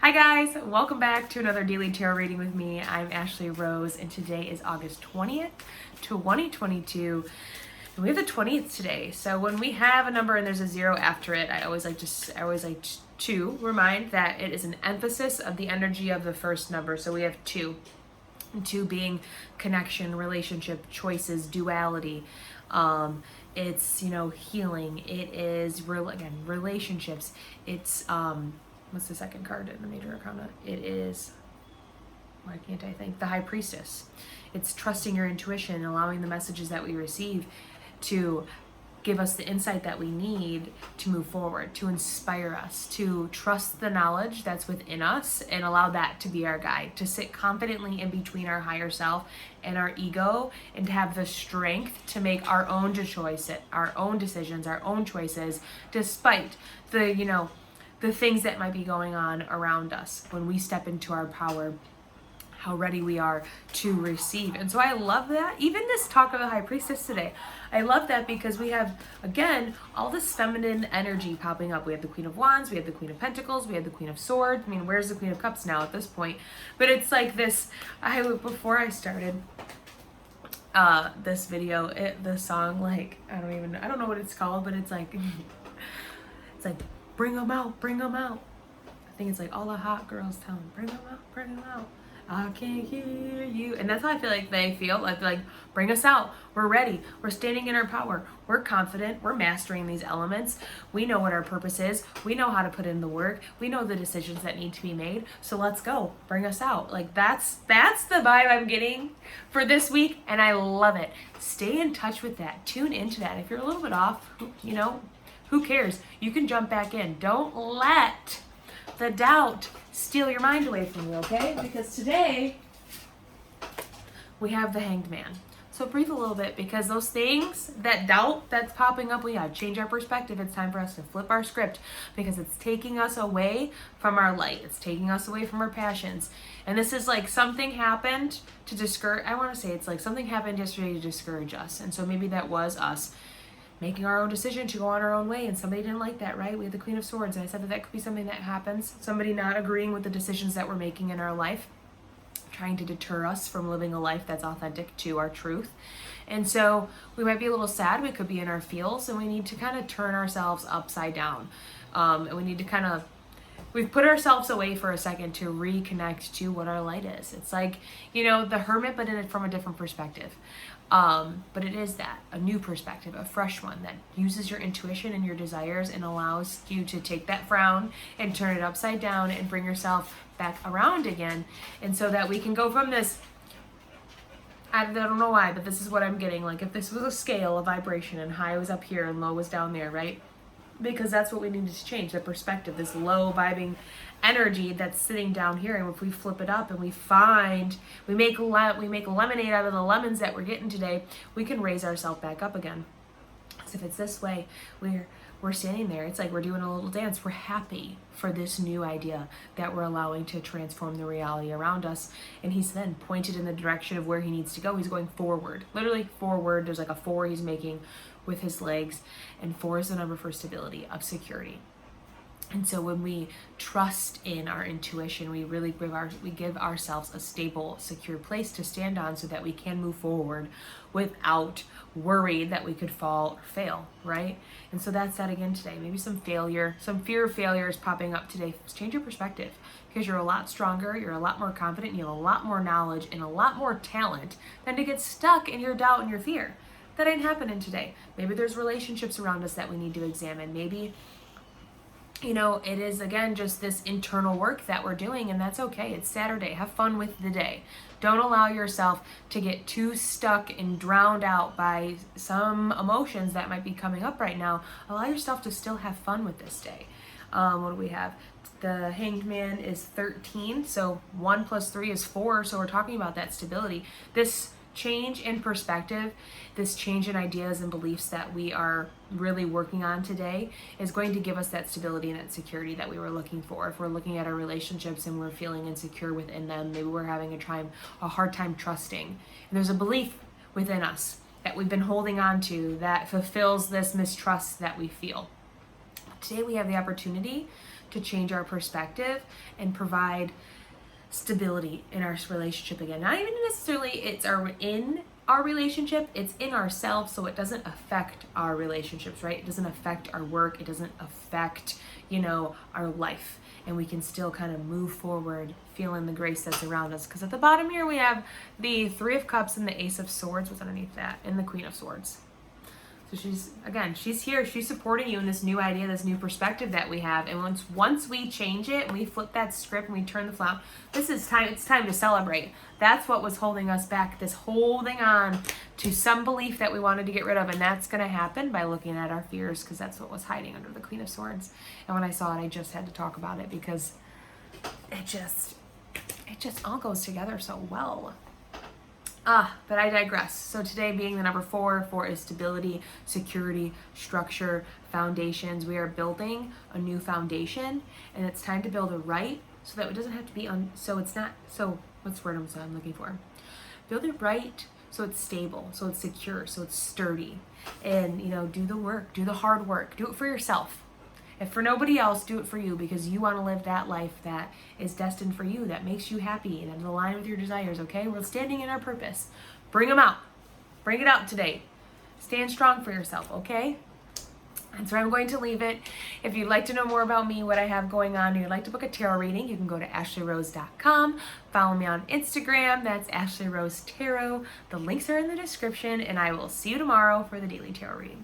Hi guys, welcome back to another daily tarot reading with me. I'm Ashley Rose and today is August 20th, 2022. And we have the 20th today. So when we have a number and there's a 0 after it, I always like to remind that it is an emphasis of the energy of the first number. So we have 2. 2 being connection, relationship, choices, duality. It's, healing. It is relationships. It's what's the second card in the major arcana? It is, why can't I think? The High Priestess. It's trusting your intuition, allowing the messages that we receive to give us the insight that we need to move forward, to inspire us, to trust the knowledge that's within us and allow that to be our guide, to sit confidently in between our higher self and our ego and to have the strength to make our own choices, our own decisions, our own choices, despite the things that might be going on around us. When we step into our power, how ready we are to receive. And so I love that. Even this talk of the High Priestess today, I love that because we have, again, all this feminine energy popping up. We have the Queen of Wands, we have the Queen of Pentacles, we have the Queen of Swords. I mean, where's the Queen of Cups now at this point? But it's like this, before I started this video, the song, like, I don't know what it's called, but it's like, bring them out, bring them out. I think it's like all the hot girls tell them, bring them out, bring them out. I can't hear you. And that's how I feel like they feel. I feel like, bring us out. We're ready. We're standing in our power. We're confident. We're mastering these elements. We know what our purpose is. We know how to put in the work. We know the decisions that need to be made. So let's go. Bring us out. Like that's the vibe I'm getting for this week. And I love it. Stay in touch with that. Tune into that. If you're a little bit off, who cares? You can jump back in. Don't let the doubt steal your mind away from you, okay? Because today we have the Hanged Man. So breathe a little bit, because those things, that doubt that's popping up, we gotta change our perspective. It's time for us to flip our script, because it's taking us away from our light. It's taking us away from our passions. And this is like something happened to discourage, it's like something happened yesterday to discourage us. And so maybe that was us making our own decision to go on our own way, and somebody didn't like that, right? We had the Queen of Swords, and I said that could be something that happens. Somebody not agreeing with the decisions that we're making in our life, trying to deter us from living a life that's authentic to our truth. And so we might be a little sad, we could be in our feels, and we need to kind of turn ourselves upside down. And we need to we've put ourselves away for a second to reconnect to what our light is. It's like, the Hermit, but in it from a different perspective. But it is a new perspective, a fresh one that uses your intuition and your desires and allows you to take that frown and turn it upside down and bring yourself back around again. And so that we can go from this, I don't know why, but this is what I'm getting. Like if this was a scale of vibration and high was up here and low was down there, right? Because that's what we needed to change, the perspective, this low vibing energy that's sitting down here. And if we flip it up and we make lemonade out of the lemons that we're getting today, we can raise ourselves back up again. So if it's this way, we're standing there, it's like we're doing a little dance. We're happy for this new idea that we're allowing to transform the reality around us. And he's then pointed in the direction of where he needs to go. He's going forward, literally forward. There's like a 4 he's making with his legs, and 4 is the number for stability, of security. And so when we trust in our intuition, we really give ourselves a stable, secure place to stand on so that we can move forward without worry that we could fall or fail, right? And so that's that again today. Maybe some fear of failure is popping up today. Just change your perspective, because you're a lot stronger, you're a lot more confident, you have a lot more knowledge and a lot more talent than to get stuck in your doubt and your fear. That ain't happening today. Maybe there's relationships around us that we need to examine. Maybe it is, again, just this internal work that we're doing, and that's okay. It's Saturday. Have fun with the day. Don't allow yourself to get too stuck and drowned out by some emotions that might be coming up right now. Allow yourself to still have fun with this day. What do we have? The Hanged Man is 13, so 1 plus 3 is 4, so we're talking about that stability. This change in perspective, this change in ideas and beliefs that we are really working on today is going to give us that stability and that security that we were looking for. If we're looking at our relationships and we're feeling insecure within them, maybe we're having a hard time trusting. And there's a belief within us that we've been holding on to that fulfills this mistrust that we feel. Today we have the opportunity to change our perspective and provide stability in our relationship again. Not even necessarily in our relationship, it's in ourselves, so it doesn't affect our relationships, right? It doesn't affect our work, it doesn't affect, our life. And we can still kind of move forward feeling the grace that's around us. Because at the bottom here we have the Three of Cups and the Ace of Swords. What's underneath that? And the Queen of Swords. So she's here, she's supporting you in this new idea, this new perspective that we have. And once we change it and we flip that script and we turn the flap, it's time to celebrate. That's what was holding us back, this holding on to some belief that we wanted to get rid of. And that's going to happen by looking at our fears, because that's what was hiding under the Queen of Swords. And when I saw it, I just had to talk about it, because it just all goes together so well. But I digress. So today being the number 4 is stability, security, structure, foundations. We are building a new foundation, and it's time to build it right, so that it doesn't have to be what's the word I'm looking for? Build it right so it's stable, so it's secure, so it's sturdy. And, do the work, do the hard work, do it for yourself. If for nobody else, do it for you, because you want to live that life that is destined for you, that makes you happy and in line with your desires, okay? We're standing in our purpose. Bring them out. Bring it out today. Stand strong for yourself, okay? And so I'm going to leave it. If you'd like to know more about me, what I have going on, or you'd like to book a tarot reading, you can go to ashleyrose.com. Follow me on Instagram. That's Ashley Rose Tarot. The links are in the description, and I will see you tomorrow for the daily tarot reading.